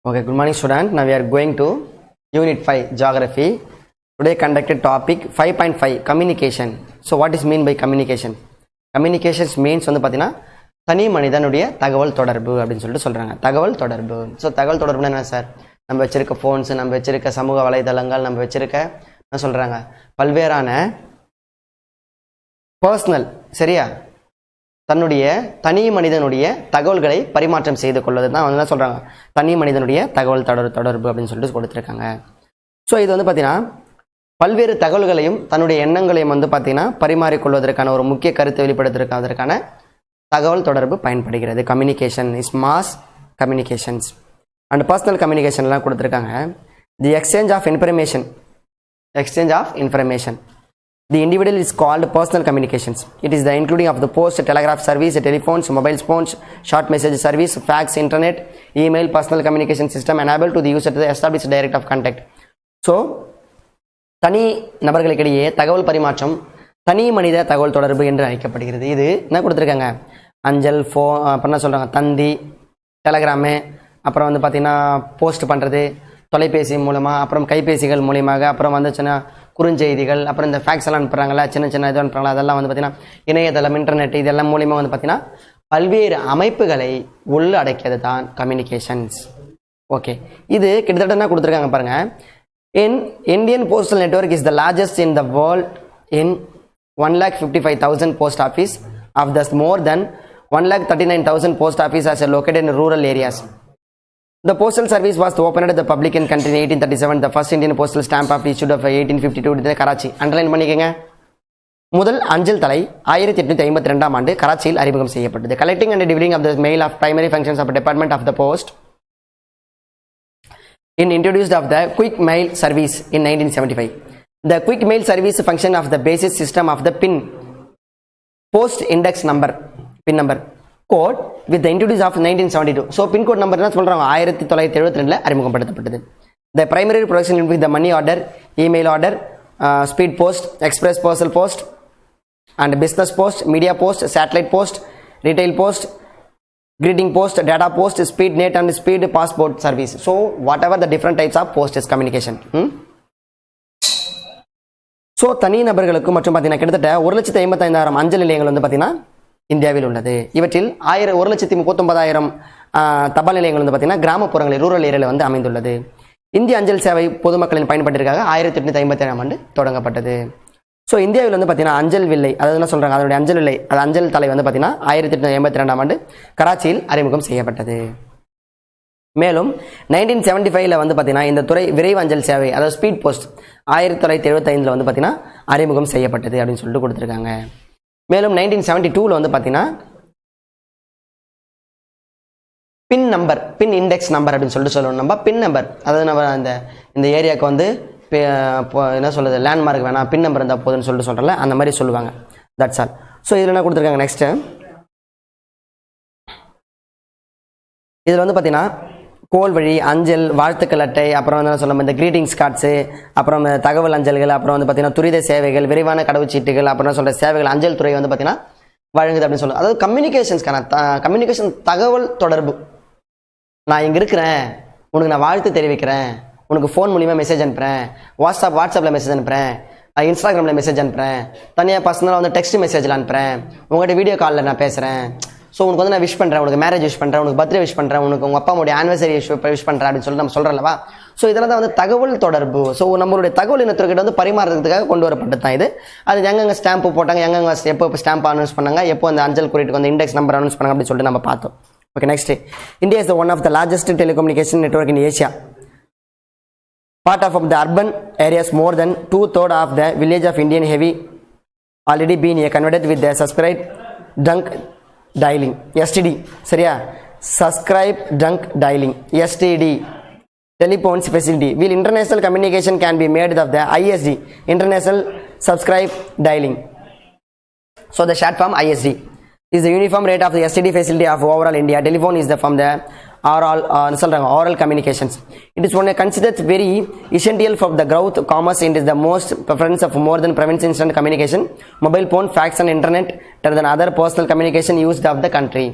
Okay, good morning student. Now we are going to Unit 5 Geography. Today conducted topic 5.5 Communication. So what is mean by communication? Communications means வந்து பார்த்தீங்கன்னா தனி மனிதனுடைய தகவல் தொடர்பு அப்படின்னு சொல்லிட்டு சொல்கிறாங்க. தகவல் தொடர்பு. ஸோ தகவல் தொடர்புனா என்ன சார்? நம்ம வச்சிருக்க ஃபோன்ஸ், நம்ம வச்சிருக்க சமூக வலைதளங்கள், நம்ம வச்சிருக்க என்ன சொல்கிறாங்க பல்வேறான பர்சனல் சரியா தன்னுடைய தனி மனிதனுடைய தகவல்களை பரிமாற்றம் செய்து கொள்வது தான் வந்து என்ன சொல்கிறாங்க தனி மனிதனுடைய தகவல் தொடர்பு அப்படின்னு சொல்லிட்டு கொடுத்துருக்காங்க. ஸோ இது வந்து பார்த்தீங்கன்னா பல்வேறு தகவல்களையும் தன்னுடைய எண்ணங்களையும் வந்து பார்த்தீங்கன்னா பரிமாறிக்கொள்வதற்கான ஒரு முக்கிய கருத்தை வெளிப்படுத்துவதற்கான தகவல் தொடர்பு பயன்படுகிறது. Communication is mass communications and personal கம்யூனிகேஷன்லாம் கொடுத்துருக்காங்க. The exchange of information The individual is called personal communications. It is the including of the post, telegraph service, telephones, mobile phones, short message service, fax, internet, email, personal communication system enable to the user to establish direct of contact. So, தனி நபர்களுக்கிடையே தகவல் பரிமாற்றம் தனி மனித தகவல் தொடர்பு என்று அழைக்கப்படுகிறது. இது என்ன கொடுத்துருக்காங்க அஞ்சல் அப்புறம் என்ன சொல்கிறாங்க தந்தி டெலகிராமு அப்புறம் வந்து பார்த்திங்கன்னா போஸ்ட் பண்ணுறது தொலைபேசி மூலமாக அப்புறம் கைபேசிகள் மூலியமாக அப்புறம் வந்துச்சுன்னா குறுஞ்செய்திகள் அப்புறம் இந்த ஃபேக்ஸ் எல்லாம் அனுப்புகிறாங்களா சின்ன இது அனுப்புகிறாங்களா அதெல்லாம் வந்து பார்த்திங்கன்னா இணையதளம் இன்டர்நெட் இதெல்லாம் மூலியமாக வந்து பார்த்திங்கன்னா பல்வேறு அமைப்புகளை உள்ளடக்கியது தான் கம்யூனிகேஷன்ஸ். ஓகே இது கிட்டத்தட்ட என்ன கொடுத்துருக்காங்க பாருங்கள். Indian postal network is the largest in the world in 1,55,000 post office of thus more than 1,39,000 post office are located in rural areas. The postal service was opened to the public in country in 1837. The first Indian postal stamp of issued of 1852 in Karachi. Underline பண்ணிக்கங்க. முதல் அஞ்சல் தலை 1852 ஆண்டு கராச்சியில் அறிமுகம் செய்யப்பட்டது. Collecting and delivering of the mail of primary functions of department of the post in introduced of the quick mail service in 1975. The quick mail service function of the basic system of the PIN post index number PIN number code with the introduce of 1972. So pin code number என்ன சொல்றாங்க 1972 அறிமுகப்படுத்தப்பட்டது. The primary production with the money order, email order, speed post, express parcel post and business post, media post, satellite post, retail post, greeting post, data post, speed net and speed passport service. So whatever the different types of post is communication. So தனி நபர்களுக்கு மற்றும் பார்த்தீங்கன்னா கிட்டத்தட்ட 1,55,000 அஞ்சல் நிலையங்கள் வந்து பார்த்தீங்கன்னா இந்தியாவில் உள்ளது. இவற்றில் 1,39,000 தபால் நிலையங்கள் வந்து பார்த்தீங்கன்னா கிராமப்புறங்களில் ரூரல் ஏரியாவில் வந்து அமைந்துள்ளது. இந்திய அஞ்சல் சேவை பொதுமக்களின் பயன்பாட்டிற்காக 1857 ஆண்டு தொடங்கப்பட்டது. ஸோ இந்தியாவில் வந்து பார்த்தீங்கன்னா அஞ்சல் வில்லை அதாவது என்ன சொல்கிறாங்க அதனுடைய அஞ்சல் வில்லை அது அஞ்சல் தலை வந்து பார்த்தீங்கன்னா 1882 ஆண்டு கராச்சியில் அறிமுகம் செய்யப்பட்டது. மேலும் 1975 வந்து பார்த்தீங்கன்னா இந்த துறை விரைவு அஞ்சல் சேவை அதாவது ஸ்பீட் போஸ்ட் 1975 வந்து பார்த்தீங்கன்னா அறிமுகம் செய்யப்பட்டது அப்படின்னு சொல்லிட்டு கொடுத்துருக்காங்க. மேலும் 1972 வந்து பார்த்தீங்கன்னா பின் நம்பர் பின் இண்டெக்ஸ் நம்பர் அப்படின்னு சொல்லிட்டு சொல்லணும். நம்ம பின் நம்பர் அதாவது நம்ம இந்த ஏரியாவுக்கு வந்து என்ன சொல்கிறது லேண்ட்மார்க் வேணாம் பின் நம்பர் இருந்தால் போதுன்னு சொல்லிட்டு சொல்கிறல அந்த மாதிரி சொல்லுவாங்க. That's all. ஸோ இதில் என்ன கொடுத்துருக்காங்க நெக்ஸ்ட்டு இதில் வந்து பார்த்தீங்கன்னா கோல் வழி அஞ்சல் வாழ்த்துக்கள் அட்டை அப்புறம் வந்து சொல்ல இந்த கிரீட்டிங்ஸ் கார்ட்ஸு அப்புறம் தகவல் அஞ்சல்கள் அப்புறம் வந்து பார்த்தீங்கன்னா துரித சேவைகள் விரைவான கடவுச்சீட்டுகள் அப்புறம் சொல்கிற சேவைகள் அஞ்சல் துறை வந்து பார்த்தீங்கன்னா வழங்குது அப்படின்னு சொல்லுவாங்க. அதாவது கம்யூனிகேஷன் தகவல் தொடர்பு. நான் இங்கே இருக்கிறேன் உனக்கு நான் வாழ்த்து தெரிவிக்கிறேன் உனக்கு ஃபோன் மூலிமா மெசேஜ் அனுப்புகிறேன் வாட்ஸ்அப்பில் மெசேஜ் அனுப்புகிறேன் இன்ஸ்டாகிராமில் மெசேஜ் அனுப்புகிறேன் தனியாக பர்சனலாக வந்து டெக்ஸ்ட் மெசேஜில் அனுப்புகிறேன் உங்கள்கிட்ட வீடியோ காலில் நான் பேசுகிறேன். ஸோ உனக்கு வந்து நான் விஷ் பண்ணுறேன் உனக்கு மேரேஜ் விஷ் பண்ணுறேன் உனக்கு பர்த்டே விஷ் பண்ணுறேன் உனக்கு உங்கள் அப்பாவுடைய ஆனிவர்சரி விஷ் பண்ணுறேன் அப்படின்னு சொல்லி நம்ம சொல்கிறல்லவா. ஸோ இதெல்லாம் தான் வந்து தகவல் தொடர்பு. ஸோ நம்மளுடைய தகவல் இனத்திற்கிட்ட வந்து பரிமாறுறதுக்காக கொண்டு வரப்பட்டது தான் இது. அது எங்கெங்கே ஸ்டாம்பு போட்டாங்க எங்கெங்கே எப்போ ஸ்டாம்ப் அனௌன்ஸ் பண்ணாங்க எப்போ அந்த அஞ்சல் குறியீட்டுக்கு வந்து இண்டெக்ஸ் நம்பர் அனௌன்ஸ் பண்ணாங்க அப்படின்னு சொல்லிட்டு நம்ம பார்த்தோம். Okay next India is one of the largest telecommunication network in Asia. Part of the urban areas more than 2/3 of the village of Indian heavy already been converted with the subscribe drunk dialing STD சரியா subscribe drunk dialing STD telephones facility will international communication can be made of the ISD international subscribe dialing. So the short form ISD is the uniform rate of the STD facility of overall India. Telephone is the from the oral communications. It is one considered very essential for the growth commerce. It is the most preference of more than prevents instant communication, mobile phone, fax and internet rather than other personal communication used of the country.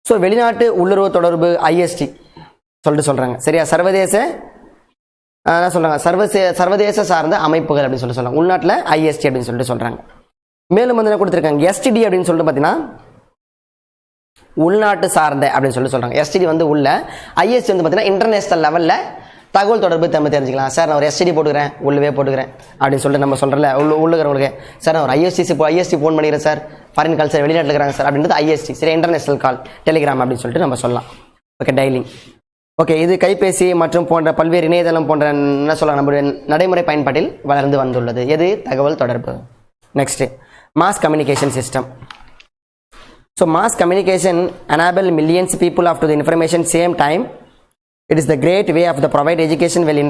So வெளிநாட்டு உள்ளுறவு தொடர்பு ISD சொல்லிட்டு சொல்கிறாங்க. சரியா? சர்வதேச என்ன சொல்கிறாங்க, சர்வதேச சார்ந்த அமைப்புகள் அப்படின்னு சொல்லிட்டு சொல்கிறாங்க. உள்நாட்டில் ஐஎஸ்டி அப்படின்னு சொல்லிட்டு சொல்கிறாங்க. மேலும் வந்து என்ன கொடுத்துருக்காங்க, எஸ்டிடி அப்படின்னு சொல்லிட்டு பார்த்தீங்கன்னா உள்நாட்டு சார்ந்த அப்படின்னு சொல்லி சொல்கிறாங்க. எஸ்டிடி வந்து உள்ள, ஐஎஸ்டி வந்து பார்த்தீங்கன்னா இன்டர்நேஷனல் லெவலில் தகவல் தொடர்பு நம்ம தெரிஞ்சுக்கலாம். சார் நான் ஒரு எஸ்டிடி போட்டுக்கிறேன், உள்ளவே போட்டுக்கிறேன் அப்படின்னு சொல்லிட்டு நம்ம சொல்கிறல, உள்ளுகிறவங்களுக்கு சார் நான் ஒரு ஐஎஸ்டி ஃபோன் பண்ணிக்கிறேன் சார், ஃபாரின் கால் சார், வெளிநாட்டில் இருக்கிறாங்க சார் அப்படின்றது ஐஎஸ்டி. சரி, இன்டர்நேஷனல் கால், டெலிகிராம் அப்படின்னு சொல்லிட்டு நம்ம சொல்லலாம். ஓகே, டெய்லிங். ஓகே, இது கைபேசி மற்றும் போன்ற பல்வேறு இணையதளம் போன்ற என்ன சொல்லலாம் நம்முடைய நடைமுறை பயன்பாட்டில் வளர்ந்து வந்துள்ளது. எது? தகவல் தொடர்பு. Next, mass communication system. So mass communication enable millions of people of to the information same time. It is the great way of the provide education while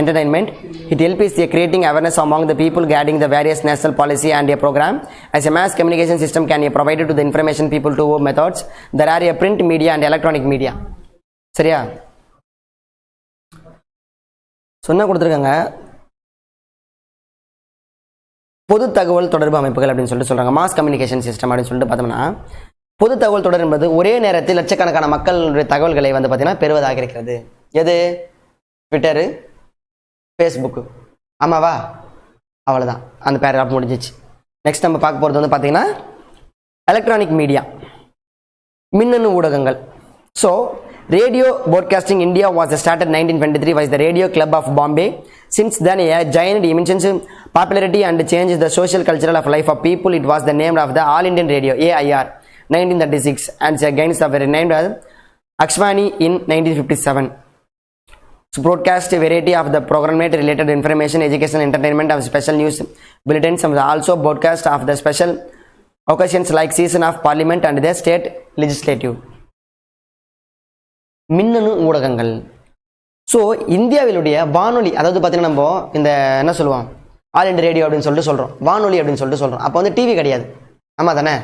entertainment. It helps the creating awareness among the people guiding the various national policy and a program. As a mass communication system can be provided to the information people to methods. There are a print media and electronic media. சரியா? சொன்னா கொடுத்துருக்காங்க பொது தகவல் தொடர்பு அமைப்புகள் அப்படின்னு சொல்லிட்டு சொல்றாங்க. மாஸ் கம்யூனிகேஷன் சிஸ்டம் அப்படின்னு சொல்லிட்டு பார்த்தோம்னா, பொது தகவல் தொடர்பு என்பது ஒரே நேரத்தில் லட்சக்கணக்கான மக்களுடைய தகவல்களை வந்து பார்த்தீங்கன்னா பெறுவதாக இருக்கிறது. எது? Twitter, Facebook. ஆமாவா? அவ்வளோதான், அந்த பேராகிராஃப் முடிஞ்சிச்சு. நெக்ஸ்ட் நம்ம பார்க்க போகிறது வந்து பார்த்தீங்கன்னா எலக்ட்ரானிக் மீடியா, மின்னணு ஊடகங்கள். So Radio broadcasting India was started 1923 by the Radio Club of Bombay. Since then, a giant immense popularity and changed the social cultural of life of people. It was the name of the All Indian Radio (AIR) 1936 and against the very named as Akshvani in 1957. So broadcast a variety of the programming related information, education, entertainment of special news bulletins, and also broadcast of the special occasions like season of parliament and the state legislative. மின்னணு ஊடகங்கள். So இந்தியாவிலுடைய வானொலி, அதாவது பார்த்தீங்கன்னா நம்ம இந்த என்ன சொல்லுவோம், all India radio அப்படின்னு சொல்லிட்டு சொல்கிறோம், வானொலி அப்படின்னு சொல்லிட்டு சொல்கிறோம். அப்போ வந்து டிவி கிடையாது. ஆமாம் தானே?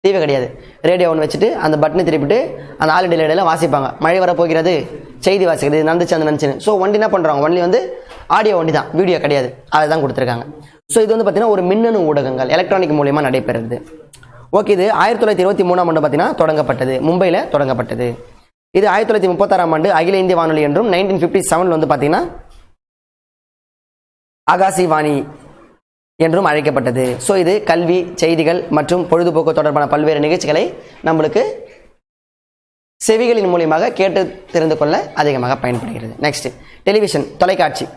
டிவி கிடையாது. ரேடியோ ஒன்று வச்சுட்டு அந்த பட்டனை திருப்பிட்டு அந்த ஆல் இண்டியா ரேடியோவில் வாசிப்பாங்க. மழை வர போகிறது, செய்தி வாசிக்கிறது, நடந்துச்சு அந்த நினச்சின்னு. ஸோ வண்டி என்ன பண்ணுறாங்க, ஒன்லி வந்து ஆடியோ வண்டி தான், வீடியோ கிடையாது. அதை தான் கொடுத்துருக்காங்க. ஸோ இது வந்து பார்த்தீங்கன்னா ஒரு மின்னணு ஊடகங்கள் எலக்ட்ரானிக் மூலியமாக நடைபெறுது. ஓகே, இது 1923ஆம் ஆண்டு பார்த்தீங்கன்னா தொடங்கப்பட்டது, மும்பையில் தொடங்கப்பட்டது. இது 1936ஆம் ஆண்டு அகில இந்திய வானொலி என்றும் 1957 வந்து பார்த்தீங்கன்னா ஆகாசிவாணி என்றும் அழைக்கப்பட்டது. ஸோ இது கல்வி, செய்திகள் மற்றும் பொழுதுபோக்கு தொடர்பான பல்வேறு நிகழ்ச்சிகளை நம்மளுக்கு செவிகளின் மூலியமாக கேட்டு தெரிந்து கொள்ள அதிகமாக பயன்படுகிறது. நெக்ஸ்ட், டெலிவிஷன், தொலைக்காட்சி.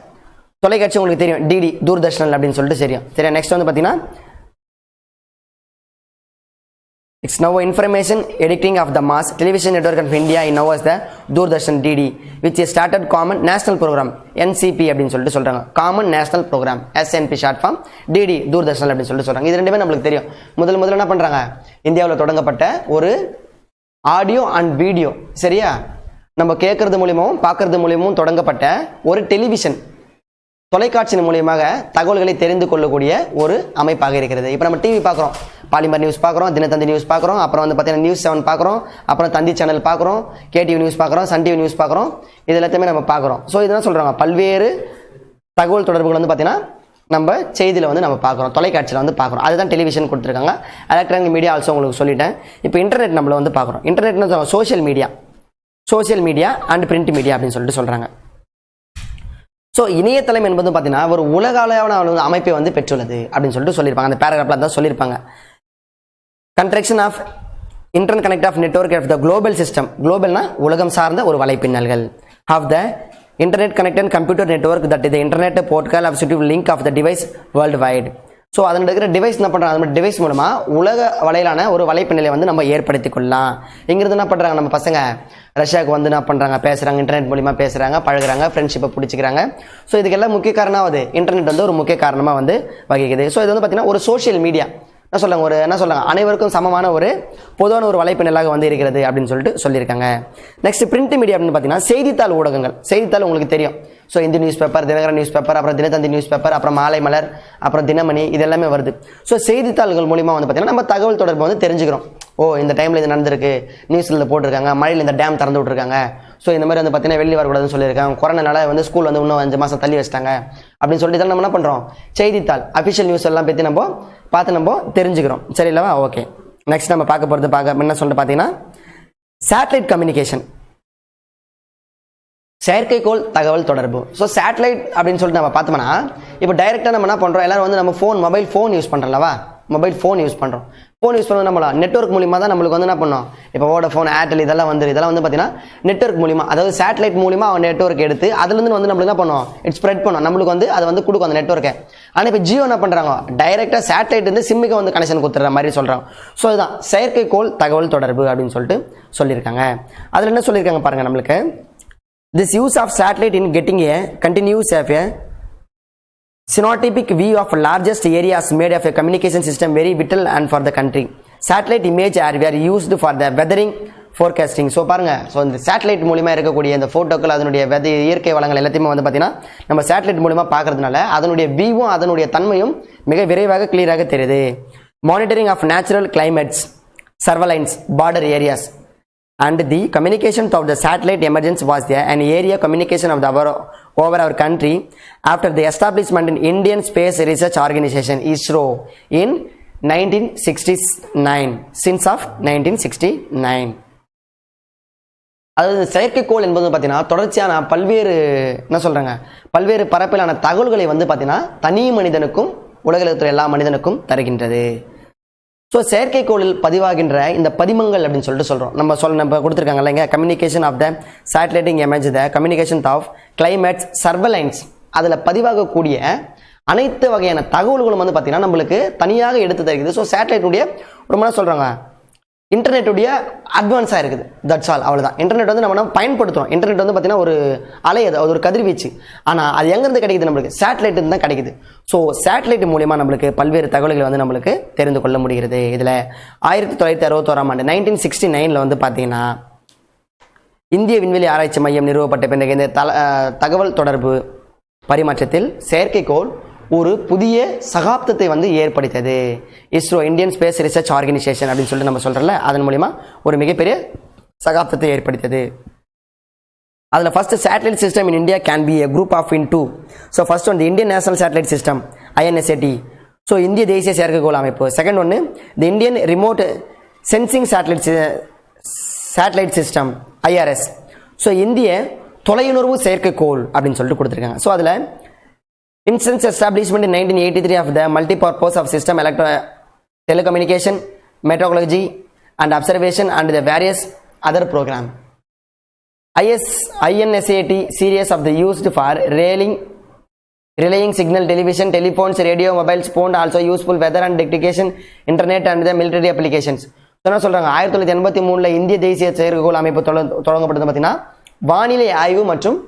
தொலைக்காட்சி உங்களுக்கு தெரியும், டிடி, தூர்தர்ஷன் அப்படின்னு சொல்லிட்டு தெரியும். சரியா? நெக்ஸ்ட் வந்து பார்த்தீங்கன்னா it's now information editing of the mass television network of India in now as the Doordarshan DD, which is started common national program NCP அப்படின்னு சொல்லிட்டு சொல்றாங்க. common national program SNP short form, DD Doordarshan அப்படின்னு சொல்லிட்டு சொல்றாங்க. இது ரெண்டுமே நம்மளுக்கு தெரியும். முதல்ல என்ன பண்றாங்க, இந்தியாவில் தொடங்கப்பட்ட ஒரு ஆடியோ அண்ட் வீடியோ. சரியா? நம்ம கேட்கறது மூலியமும் பார்க்கறது மூலியமும் தொடங்கப்பட்ட ஒரு டெலிவிஷன், தொலைக்காட்சியின் மூலியமாக தகவல்களை தெரிந்து கொள்ளக்கூடிய ஒரு அமைப்பாக இருக்கிறது. இப்போ நம்ம டிவி பார்க்குறோம், பாலிமர் நியூஸ் பார்க்குறோம், தினத்தந்தி நியூஸ் பார்க்குறோம், அப்புறம் வந்து பார்த்தீங்கன்னா நியூஸ் 7 பார்க்குறோம், அப்புறம் தந்தி சேனல் பார்க்குறோம், கேடிவி நியூஸ் பார்க்குறோம், சன் டிவி நியூஸ் பார்க்குறோம். இது எல்லாத்தையுமே நம்ம பார்க்குறோம். ஸோ இதெல்லாம் சொல்கிறாங்க, பல்வேறு தகவல் தொடர்புகள் வந்து பார்த்தீங்கன்னா நம்ம செய்தியில் வந்து நம்ம பார்க்குறோம், தொலைக்காட்சியில் வந்து பார்க்குறோம். அதுதான் டெலிவிஷன் கொடுத்துருக்காங்க. எலக்ட்ரானிக் மீடியா ஆல்சோ உங்களுக்கு சொல்லிட்டேன். இப்போ இன்டர்நெட் நம்மள வந்து பார்க்குறோம். இன்டர்நெட்னு social media and print media அப்படின்னு சொல்லிட்டு சொல்கிறாங்க. ஸோ இணையதளம் என்பது பார்த்தீங்கன்னா ஒரு உலக அளவிலான அமைப்பை வந்து பெற்றுள்ளது அப்படின்னு சொல்லிட்டு சொல்லியிருப்பாங்க. அந்த பேராகிராஃபில் தான் சொல்லியிருப்பாங்க. Contraction of internet connect of network of the global system. குளோபல்னா உலகம் சார்ந்த ஒரு வலைப்பின்னல்கள். Of the internet connected computer network that the internet protocol of சுட்டிவ் link of the device world wide. So அதன் இருக்கிற டிவைஸ் என்ன பண்ணுறாங்க, அந்த டிவைஸ் மூலமாக உலக வலையிலான ஒரு வலைப்பின்னலை வந்து நம்ம ஏற்படுத்தி கொள்ளலாம். இங்கிருந்து என்ன பண்ணுறாங்க, நம்ம பசங்க ரஷ்யாவுக்கு வந்து என்ன பண்ணுறாங்க, பேசுகிறாங்க, இன்டர்நெட் மூலிமா பேசுகிறாங்க, பழகுறாங்க, ஃப்ரெண்ட்ஷிப்பை பிடிச்சிக்கிறாங்க. ஸோ இதுக்கெல்லாம் முக்கிய காரணம் அது இன்டர்நெட் வந்து ஒரு முக்கிய காரணமாக வந்து வகிக்குது. ஸோ இது வந்து பார்த்தீங்கன்னா ஒரு சோஷியல் மீடியா என்ன சொல்லுங்க அனைவருக்கும் சமமான ஒரு பொதுவான ஒரு வலைப்பின்னலாக வந்து இருக்கிறது அப்படின்னு சொல்லிட்டு சொல்லியிருக்காங்க. நெக்ஸ்ட் பிரிண்ட் மீடியா அப்படின்னு பார்த்தீங்கன்னா செய்தித்தாள் ஊடகங்கள். செய்தித்தாள் உங்களுக்கு தெரியும். So Hindu news paper, Dinakaran news paper, அப்புறம் தினத்தந்தி நியூஸ் பேப்பர், அப்புறம் மாலை மலர், அப்புறம் தினமணி, இது எல்லாமே வருது. ஸோ செய்தித்தாள்கள் மூலிமா வந்து பார்த்தீங்கன்னா நம்ம தகவல் தொடர்பு வந்து தெரிஞ்சுக்கிறோம். ஓ இந்த டைமில் இது நடந்திருக்கு, நியூஸில் போட்டிருக்காங்க, மழையில் இந்த டேம் திறந்து விட்டுருக்காங்க, ஸோ இந்த மாதிரி வந்து பார்த்தீங்கன்னா வெளியே வரக்கூடாதுன்னு சொல்லியிருக்காங்க, கொரோனால வந்து ஸ்கூல் வந்து இன்னும் 5 மாதம் தள்ளி வச்சிட்டாங்க அப்படின்னு சொல்லிட்டு தான் நம்ம என்ன பண்ணுறோம், செய்தித்தாள் அஃபிஷியல் நியூஸ் எல்லாம் பற்றி நம்ம பார்த்து நம்ம தெரிஞ்சுக்கிறோம். சரி இல்லவா? ஓகே, நெக்ஸ்ட் நம்ம பார்க்க போகிறது என்ன சொல்லிட்டு பார்த்தீங்கன்னா சேட்டலைட் கம்யூனிகேஷன். செயற்கைக்கோள் தகவல் தொடர்பு. ஸோ சேட்டலைட் அப்படின்னு சொல்லிட்டு நம்ம பார்த்தோம்னா இப்போ டைரெக்டாக நம்ம என்ன பண்ணுறோம், எல்லாரும் வந்து நம்ம மொபைல் ஃபோன் யூஸ் பண்ணுறோம்லவா, மொபைல் ஃபோன் யூஸ் பண்ணுறோம். ஃபோன் யூஸ் பண்ணுறது நம்மளா நெட்வொர்க் மூலிமா தான் நம்மளுக்கு வந்து என்ன பண்ணோம், இப்போ வோடஃபோன், ஏர்டெல் இதெல்லாம் வந்து பார்த்தீங்கன்னா நெட்வொர்க் மூலிமா, அதாவது சேட்டலைட் மூலிமா அவன் நெட்வொர்க் எடுத்து அதுலேருந்து வந்து நம்மளுக்கு என்ன பண்ணுவோம், ஸ்ப்ரெட் பண்ணும், நம்மளுக்கு வந்து அதை வந்து கொடுக்கும் அந்த நெட்வொர்க்கை. ஆனால் இப்போ ஜியோ என்ன பண்ணுறாங்க, டைரெக்டாக சேட்டலைட் வந்து சிம்முக்கு வந்து கனெக்ஷன் கொடுத்துற மாதிரி சொல்கிறாங்க. ஸோ இதுதான் செயற்கைக்கோள் தகவல் தொடர்பு அப்படின்னு சொல்லிட்டு சொல்லியிருக்காங்க. அதில் என்ன சொல்லியிருக்காங்க பாருங்கள் நம்மளுக்கு, this use of satellite in getting a continuous of a synoptic view of largest areas made of a communication system very vital and for the country. Satellite image are used for the weathering forecasting. So பாருங்க, so இந்த satellite மூலிமா இருக்கக்கூடிய இந்த ஃபோட்டோக்கள் அதனுடைய இயற்கை வளங்கள் எல்லாத்தையுமே வந்து பார்த்தீங்கன்னா நம்ம சேட்டலைட் மூலிமா பார்க்கறதுனால அதனுடைய வியூவும் அதனுடைய தன்மையும் மிக விரைவாக கிளியராக தெரியுது. Monitoring of natural climates, surveillance, border areas and the communication of the satellite emergence was an area communication of the over our country after the establishment in Indian Space Research Organization ISRO in 1969, since of 1969. அதாவது செயற்கைக்கோள் என்பது பார்த்தீங்கன்னா தொடர்ச்சியான பல்வேறு என்ன சொல்றாங்க, பல்வேறு பரப்பிலான தகவல்களை வந்து பார்த்தீங்கன்னா தனி மனிதனுக்கும் உலகில் இருக்கிற எல்லா மனிதனுக்கும் தருகின்றது. ஸோ செயற்கைக்கோளில் பதிவாகின்ற இந்த பதிமங்கள் அப்படின்னு சொல்லிட்டு சொல்கிறோம். நம்ம கொடுத்துருக்காங்க இல்லைங்க, communication of the satelliting image, the communication of climates, surveillance, அதில் பதிவாகக்கூடிய அனைத்து வகையான தகவல்களும் வந்து பார்த்தீங்கன்னா நம்மளுக்கு தனியாக எடுத்து தருகிறது. ஸோ சேட்டலைட்டுடைய ரொம்ப என்ன சொல்கிறாங்க, இன்டர்நெட்டுடைய அட்வான்ஸாக இருக்குது. தட்ஸ் ஆல், அவ்வளோதான். இன்டர்நெட் வந்து நம்ம பயன்படுத்துகிறோம். இன்டர்நெட் வந்து பார்த்தீங்கன்னா ஒரு அலை, அது ஒரு கதிர்வீச்சு. ஆனால் அது எங்கேருந்து கிடைக்குது, நம்மளுக்கு சேட்டலைட் தான் கிடைக்குது. ஸோ சேட்டலைட் மூலிமா நம்மளுக்கு பல்வேறு தகவல்களை வந்து நம்மளுக்கு தெரிந்து கொள்ள முடிகிறது. இதில் 1961ஆம் ஆண்டு 1969 வந்து பார்த்தீங்கன்னா இந்திய விண்வெளி ஆராய்ச்சி மையம் நிறுவப்பட்ட பிறகு இந்த தகவல் தொடர்பு பரிமாற்றத்தில் செயற்கைக்கோள் ஒரு புதிய சகாப்தத்தை வந்து ஏற்படுத்தது. ISRO, Indian space research organisation அப்படின்னு சொல்லிட்டு நம்ம சொல்கிறோம்ல, அதன் மூலிமா ஒரு மிகப்பெரிய சகாப்தத்தை ஏற்படுத்தது. அதில் first satellite system in India can be a group of in two. So first one Indian national satellite system INSAT, so இந்திய தேசிய செயற்கைக்கோள் அமைப்பு. செகண்ட் ஒன்று the Indian remote sensing satellite system IRS, so இந்திய தொலையுணர்வு செயற்கைக்கோள் அப்படின்னு சொல்லிட்டு கொடுத்துருக்காங்க. ஸோ அதில் instance establishment in 1983 of the multi-purpose of system telecommunication, meteorology and observation and the various other program. INSAT series of the used for relaying signal, television, telephones, radio, mobiles, phone, also useful weather and detectation, internet and the military applications. என்ன சொல்றாங்க, 1983 இந்திய தேசிய செயற்கைக்கோள் அமைப்பு தொடங்கப்பட்டது. பார்த்தீங்கன்னா வானிலை ஆய்வு மற்றும்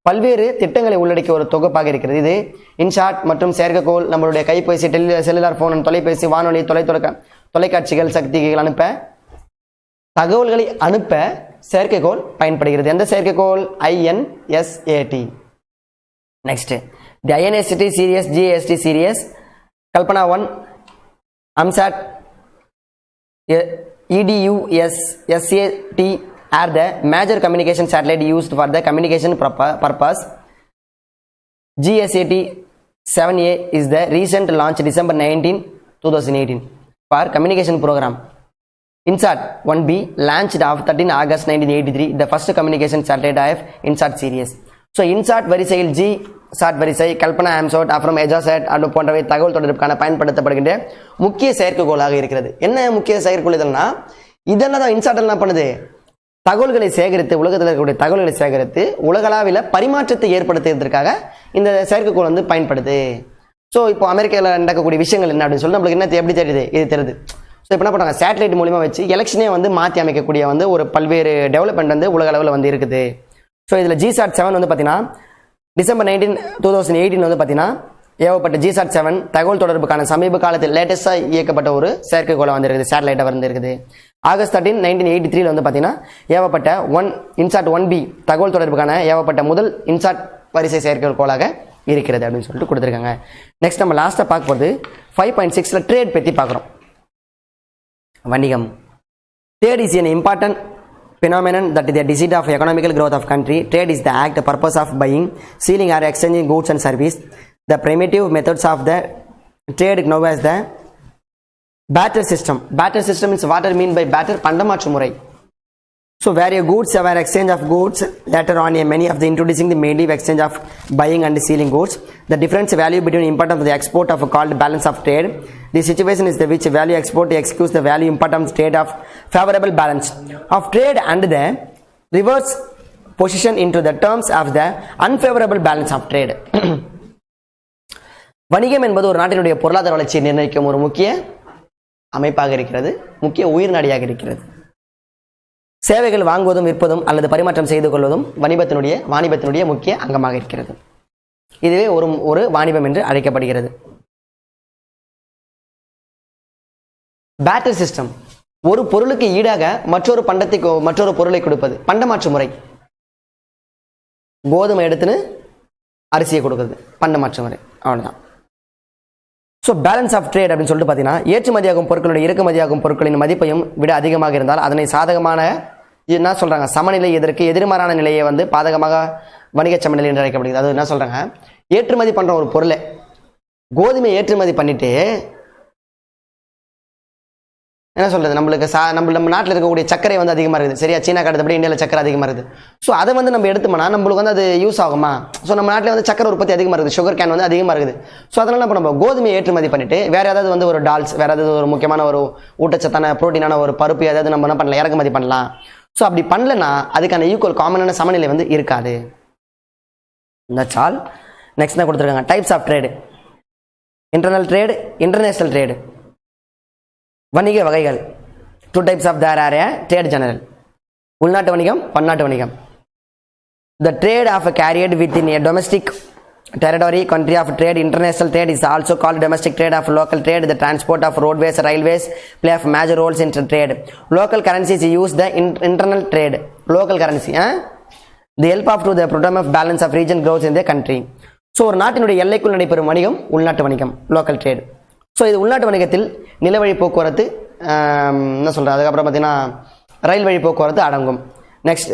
பல்வேறு திட்டங்களை உள்ளடக்கிய ஒரு தொகுப்பாக இருக்கிறது. இது இன்ஷாட் மற்றும் செயற்கைக்கோள், நம்மளுடைய கைபேசி, செல்லுலார் போன், தொலைபேசி, வானொலி, தொலைக்காட்சிகள், சக்திகள் அனுப்ப, தகவல்களை அனுப்ப செயற்கைக்கோள் பயன்படுகிறது. எந்த செயற்கைக்கோள்? INSAT. Next the INSAT series, GST series, Kalpana 1, HAMSAT, EDUS, SAT are the major communication satellite used for the communication purpose. GSAT 7A is the recent launch December 19, 2018 for communication program. INSAT 1B launched of 13 August 1983, the first communication satellite of INSAT series. So INSAT வரிசையில் GSAT வரிசை, Kalpana, AMSAT, அப்புறம் எஜாசாட் அது போன்றவை தகவல் தொடர்புக்கான பயன்படுத்தப்படுகின்ற முக்கிய செயற்கைக்கோளாக இருக்கிறது. என்ன முக்கிய செயற்கைக்கோள் இதெல்லாம் தான் INSAT என்ன பண்ணுது, தகவல்களை சேகரித்து, உலகத்தில் இருக்கக்கூடிய தகவல்களை சேகரித்து உலகளவில் பரிமாற்றத்தை ஏற்படுத்துவதற்காக இந்த செயற்கைக்கோள் வந்து பயன்படுது. ஸோ இப்போ அமெரிக்காவில் நடக்கக்கூடிய விஷயங்கள் என்ன அப்படின்னு சொல்லி நம்மளுக்கு என்ன எப்படி தெரியுது, இது தெரியுது. ஸோ இப்போ என்ன பண்ணுறாங்க, சேட்டலைட் மூலிமா வச்சு எலெக்ஷனே வந்து மாற்றி அமைக்கக்கூடிய வந்து ஒரு பல்வேறு டெவலப்மெண்ட் வந்து உலக அளவில் வந்து இருக்குது. ஸோ இதில் GSAT 7 வந்து பார்த்தீங்கன்னா டிசம்பர் 19, 2018 வந்து பார்த்தீங்கன்னா ஏவப்பட்ட GSAT 7 தகவல் தொடர்புக்கான சமீப காலத்தில் லேட்டஸ்டாக இயக்கப்பட்ட ஒரு செயற்கைக்கோளை வந்துருக்குது, சேட்டலைட்டாக வந்து இருக்குது. ஆகஸ்ட் 13, 1983 வந்து பார்த்தீங்கன்னா ஏவப்பட்ட INSAT 1B தகவல் தொடர்புக்கான ஏவப்பட்ட முதல் INSAT வரிசை செயற்கைக்கோளாக இருக்கிறது அப்படின்னு சொல்லிட்டு கொடுத்துருக்காங்க. நெக்ஸ்ட் நம்ம லாஸ்ட்டாக பார்க்க போகிறது 5.6ல் ட்ரேட் பற்றி பார்க்குறோம். வணிகம். Trade is an important phenomenon that is the deceit of economical growth of country. Trade is the act purpose of buying, selling or exchanging goods and service. The primitive methods of the trade known as the barter system. Barter system is what I mean by barter, பண்டமாற்று முறை. So where a goods were exchange of goods later on many of the introducing the mainly exchange of buying and selling goods. The difference value between import of the export of called balance of trade. The situation is the which value export excuse the value import of trade of favorable balance of trade and the reverse position into the terms of the unfavorable balance of trade. வணிகம் என்பது ஒரு நாட்டினுடைய பொருளாதார வளர்ச்சியை நிர்ணயிக்கும் ஒரு முக்கிய அமைப்பாக இருக்கிறது, முக்கிய உயிர்நாடியாக இருக்கிறது. சேவைகள் வாங்குவதும் விற்பதும் அல்லது பரிமாற்றம் செய்து கொள்வதும் வாணிபத்தினுடைய முக்கிய அங்கமாக இருக்கிறது. இதுவே ஒரு வாணிபம் என்று அழைக்கப்படுகிறது. பேட்டர் சிஸ்டம், ஒரு பொருளுக்கு ஈடாக மற்றொரு பொருளை கொடுப்பது, பண்டமாற்று முறை. கோதுமை எடுத்துன்னு அரிசியை கொடுக்குறது பண்டமாற்று முறை, அவ்வளவுதான். ஸோ பேலன்ஸ் ஆஃப் ட்ரேட் அப்படின்னு சொல்லிட்டு பார்த்தீங்கன்னா, ஏற்றுமதியாகும் பொருட்களுடைய இறக்குமதியாகும் பொருட்களின் மதிப்பையும் விட அதிகமாக இருந்தால் அதனை சாதகமான என்ன சொல்றாங்க, சமநிலை, இதற்கு எதிர்மாறான நிலையை பாதகமாக வணிக சமநிலை என்று அழைக்கப்படுகிறது. அது என்ன சொல்றாங்க, ஏற்றுமதி பண்ற ஒரு பொருளை கோதுமை ஏற்றுமதி பண்ணிட்டு என்ன சொல்றது, நம்ம நாட்டில் இருக்கக்கூடிய சர்க்கரை அதிகமாக இருக்குது, சரியா, சீனா கடத்தபடி இந்தியாவில் சக்கரை அதிகமாக இருக்குது. ஸோ அதை நம்ம எடுத்தோம்னா நம்மளுக்கு அது யூஸ் ஆகுமா? ஸோ நம்ம நாட்டில் சக்கரை உற்பத்தி அதிகமாக இருக்குது, சுகர் கேன் அதிகமாக இருக்குது. ஸோ அதனால இப்போ நம்ம கோதுமையை ஏற்றுமதி பண்ணிட்டு வேற ஏதாவது ஒரு டால்ஸ், வேற ஏதாவது ஒரு முக்கியமான ஒரு ஊட்டச்சத்தான புரோட்டீனான ஒரு பருப்பு ஏதாவது நம்ம என்ன பண்ணலாம், இறக்குமதி பண்ணலாம். ஸோ அப்படி பண்ணலன்னா அதுக்கான ஈக்குவல் காமனான சமநிலை இருக்காது. That's all. நெக்ஸ்ட் என்ன கொடுத்துருக்காங்க, types of trade. Internal trade, international trade. வணிக வகைகள். Two types of there are trade general. உள்நாட்டு வணிகம், பன்னாட்டு வணிகம். The trade of carried within a domestic territory, country of trade. International trade is also called domestic trade of local trade. The transport of roadways, railways play of major roles in trade. Local currencies use the internal trade. Local currency, the help of to the program of balance of region growth in the country. So ஒரு நாட்டினுடைய எல்லைக்குள் நடைபெறும் வணிகம் உள்நாட்டு வணிகம், local trade. So இது உள்நாட்டு வணிகத்தில் நிலவழி போக்குவரத்து, என்ன சொல்கிறது, அதுக்கப்புறம் பார்த்தீங்கன்னா ரயில் வழி போக்குவரத்து அடங்கும். நெக்ஸ்ட்,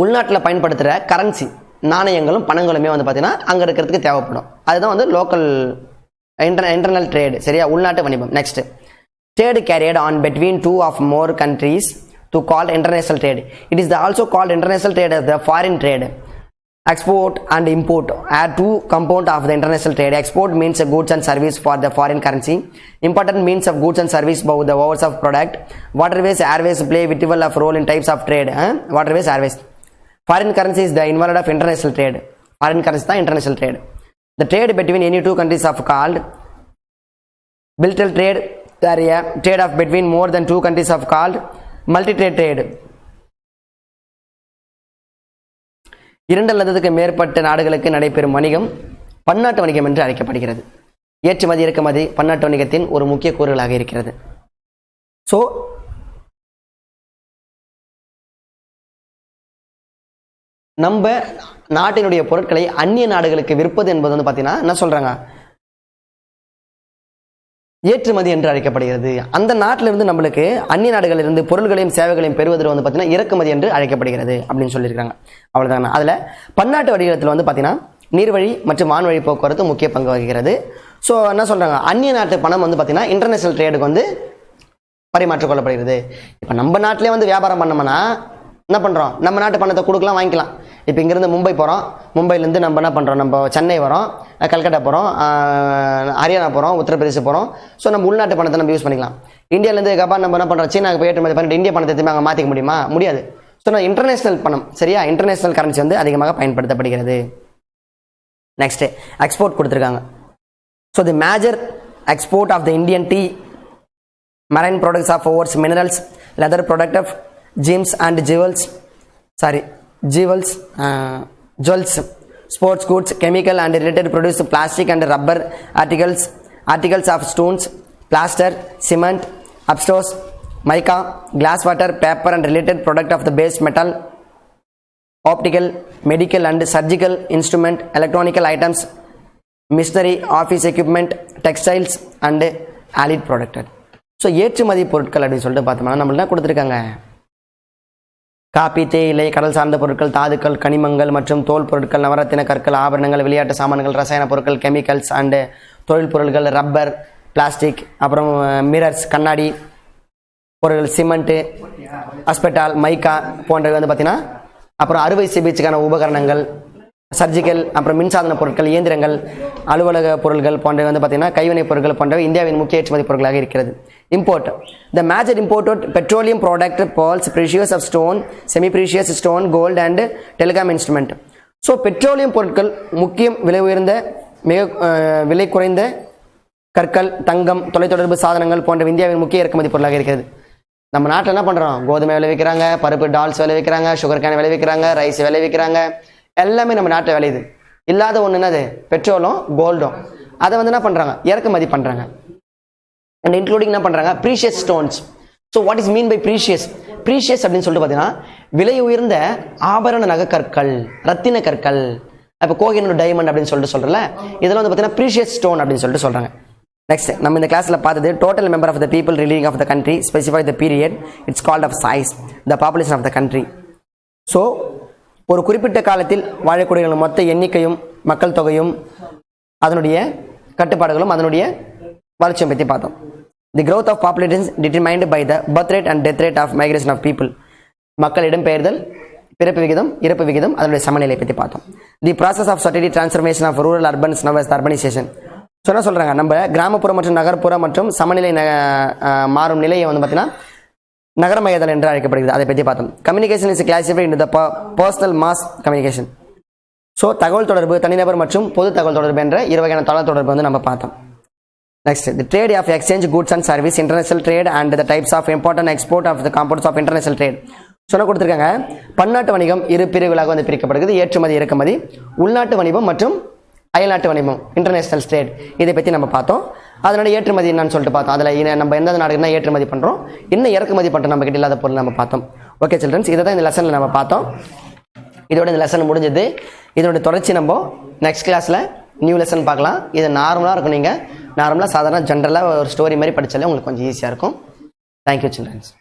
உள்நாட்டில் பயன்படுத்துகிற கரன்சி, நாணயங்களும் பணங்களுமே பார்த்தீங்கன்னா அங்கே இருக்கிறதுக்கு தேவைப்படும். அதுதான் லோக்கல் இன்டர்னல் ட்ரேடு, சரியா, உள்நாட்டு வணிகம். Next, trade carried on between two of more countries to called international trade. It is also called international trade as the foreign trade. Export and import are two components of the international trade. Export means goods and service for the foreign currency. Important means of goods and service by the overs of product. Waterways, airways play vital of role in types of trade. Waterways, airways. Foreign currency is the involved of international trade. Foreign currency is international trade. The trade between any two countries are called bilateral trade. The trade of between more than two countries are called multi-trade trade. இரண்டு அல்லதுக்கு மேற்பட்ட நாடுகளுக்கு நடைபெறும் வணிகம் பன்னாட்டு வணிகம் என்று அழைக்கப்படுகிறது. ஏற்றுமதி, இறக்குமதி பன்னாட்டு வணிகத்தின் ஒரு முக்கிய கூறுகளாக இருக்கிறது. ஸோ நம்ம நாட்டினுடைய பொருட்களை அந்நிய நாடுகளுக்கு விற்பது என்பது பார்த்தீங்கன்னா என்ன சொல்றாங்க, ஏற்றுமதி என்று அழைக்கப்படுகிறது. அந்த நாட்டிலிருந்து நம்மளுக்கு அந்நிய நாடுகளிலிருந்து பொருள்களையும் சேவைகளையும் பெறுவது பார்த்தீங்கன்னா இறக்குமதி என்று அழைக்கப்படுகிறது அப்படின்னு சொல்லியிருக்காங்க. அவ்வளோதாங்க. அதில் பன்னாட்டு வணிகத்தில் பார்த்தீங்கன்னா நீர்வழி மற்றும் வான்வழி போக்குவரத்து முக்கிய பங்கு வகிக்கிறது. ஸோ என்ன சொல்கிறாங்க, அந்நிய நாட்டு பணம் பார்த்தீங்கன்னா இன்டர்நேஷனல் ட்ரேடுக்கு பரிமாற்றிக் கொள்ளப்படுகிறது. இப்போ நம்ம நாட்டிலே வியாபாரம் பண்ணோம்னா என்ன பண்ணுறோம், நம்ம நாட்டு பணத்தை கொடுக்கலாம், வாங்கிக்கலாம். இப்போ இங்கேருந்து மும்பை போகிறோம், மும்பையிலேருந்து நம்ம என்ன பண்ணுறோம், நம்ம சென்னை வரோம், கல்கட்டா போகிறோம், ஹரியானா போகிறோம், உத்தரப்பிரதேச போகிறோம். ஸோ நம்ம உள்நாட்டு பணத்தை நம்ம யூஸ் பண்ணிக்கலாம். இந்தியாவிலேருந்து கபான் நம்ம என்ன பண்ணுறோம், சீனாவுக்கு போய் ஏற்றுமதி பண்ணிட்டு இந்திய பணத்தை எதுவுமே அங்கே மாற்றிக்க முடியுமா? முடியாது. ஸோ நான் இன்டர்நேஷனல் பணம், சரியா, இன்டர்நேஷனல் கரன்சி அதிகமாக பயன்படுத்தப்படுகிறது. நெக்ஸ்ட், எக்ஸ்போர்ட் கொடுத்துருக்காங்க. So the major export of the Indian tea, marine products of ores, minerals, leather product of gems and jewels, sports goods, chemical and related produce, plastic and rubber articles of stones, plaster, cement, upstairs, mica, glass, water, paper and related product of the base metal, optical, medical and surgical instrument, electronical items, machinery, office equipment, textiles and allied product. So ஏற்றுமதி பொருட்கள் அப்படின்னு சொல்லிட்டு பார்த்தோம்னா நம்மள்ட்ட கொடுத்துருக்காங்க, copy, தேயிலை, கடல் சார்ந்த பொருட்கள், தாதுக்கள், கனிமங்கள் மற்றும் தோல் பொருட்கள், நவரத்தின கற்கள், ஆபரணங்கள், விளையாட்டு சாமான்கள், ரசாயன பொருட்கள், கெமிக்கல்ஸ் அண்டு தொழில் பொருட்கள், ரப்பர், பிளாஸ்டிக், அப்புறம் மிரர்ஸ், கண்ணாடி, பொருட்கள், சிமெண்ட்டு, ஹாஸ்பிட்டால், மைக்கா போன்றவை வந்து பார்த்தீங்கன்னா, அப்புறம் அறுவை சிகிச்சைக்கான உபகரணங்கள், சர்ஜிக்கல், அப்புறம் மின்சாதன பொருட்கள், இயந்திரங்கள், அலுவலக பொருட்கள் போன்றவை வந்து பார்த்தீங்கன்னா கைவினைப் பொருட்கள் போன்றவை இந்தியாவின் முக்கிய ஏற்றுமதி பொருட்களாக இருக்கிறது. Import. The major imported petroleum product pearls, precious of stone, semi precious stone, gold and telecom instrument. So petroleum பொருட்கள் முக்கியம், விலை உயர்ந்த, மிக விலை குறைந்த கற்கள், தங்கம், தொலைத்தொடர்பு சாதனங்கள் போன்ற இந்தியாவின் முக்கிய இறக்குமதி பொருளாக இருக்கிறது. நம்ம நாட்டில் என்ன பண்ணுறோம்? கோதுமை விளைவிக்கிறாங்க, பருப்பு டால்ஸ் விளைவிக்கிறாங்க, சுகர் கேன் விளைவிக்கிறாங்க, ரைஸ் விளைவிக்கிறாங்க, எல்லாமே நம்ம நாட்டில் விளையுது. இல்லாத ஒன்று என்னது? பெட்ரோலும் கோல்டும். அதை வந்து என்ன பண்ணுறாங்க? இறக்குமதி பண்ணுறாங்க. அண்ட் இன்க்ளூடிங் என்ன பண்ணுறாங்க? Precious stones. So what is mean by precious? Precious அப்படின்னு சொல்லிட்டு பார்த்தீங்கன்னா விலை உயர்ந்த ஆபரண நகை கற்கள், ரத்தின கற்கள். இப்போ கோஹினூர் டைமண்ட் அப்படின்னு சொல்லிட்டு சொல்கிறல, இதெல்லாம் வந்து பார்த்தீங்கன்னா ப்ரீஷியஸ் ஸ்டோன் அப்படின்னு சொல்லிட்டு சொல்கிறாங்க. நெக்ஸ்ட் நம்ம இந்த கிளாஸில் பார்த்தது total member of the people relieving of the country specify the period it's called of size the population of the country. So ஒரு குறிப்பிட்ட காலத்தில் வாழக்கூடிய மொத்த எண்ணிக்கையும் மக்கள் தொகையும் அதனுடைய கட்டுப்பாடுகளும் அதனுடைய வளர்ச்சியை பற்றி பார்த்தோம். The growth of population determined by the birth rate and death rate of migration of people. மக்கள் இடம்பெயர்தல், பிறப்பு விகிதம், இறப்பு விகிதம், அதனுடைய சமநிலை பற்றி பார்த்தோம். The process of STD transformation of rural urbans now as urbanisation. சொன்ன சொல்கிறாங்க நம்ம கிராமப்புறம் மற்றும் நகர்ப்புற மற்றும் சமநிலை மாறும் நிலையை வந்து பார்த்தீங்கன்னா நகரமயதல் என்று அழைக்கப்படுகிறது. அதை பற்றி பார்த்தோம். Communication is classified in the personal mass communication. So தகவல் தொடர்பு, தனிநபர் மற்றும் பொது தகவல் தொடர்பு என்ற இரு வகையான தகவல் தொடர்பு வந்து நம்ம பார்த்தோம். Next the trade of exchange goods and service, international trade and the types of import and export of the compounds of international trade. சொன்ன கொடுத்துருக்காங்க. பன்னாட்டு வணிகம் இரு பிரிவுகளாக வந்து பிரிக்கப்படுகிறது. ஏற்றுமதி, இறக்குமதி. உள்நாட்டு வணிகம் மற்றும் அயல்நாட்டு வணிகம், இன்டர்நேஷனல் ட்ரேட். இதை பற்றி நம்ம பார்த்தோம். அதனால ஏற்றுமதி என்னன்னு சொல்லிட்டு பார்த்தோம். அதில் நம்ம எந்த நாடுகள்னா ஏற்றுமதி பண்ணுறோம், இன்னும் இறக்குமதி பண்ணுறோம், நம்ம கிட்ட இல்லாத பொருள் நம்ம பார்த்தோம். ஓகே சில்ட்ரன்ஸ், இதை தான் இந்த லெசனில் நம்ம பார்த்தோம். இதோட இந்த லெசன் முடிஞ்சது. இதோட தொடர்ச்சி நம்ம நெக்ஸ்ட் கிளாஸில் நியூ லெசன் பார்க்கலாம். இது நார்மலாக இருக்கும். நீங்கள் நார்மலாக சாதாரண ஜென்ரலாக ஒரு ஸ்டோரி மாதிரி படித்தாலே உங்களுக்கு கொஞ்சம் ஈஸியாக இருக்கும். Thank you children's.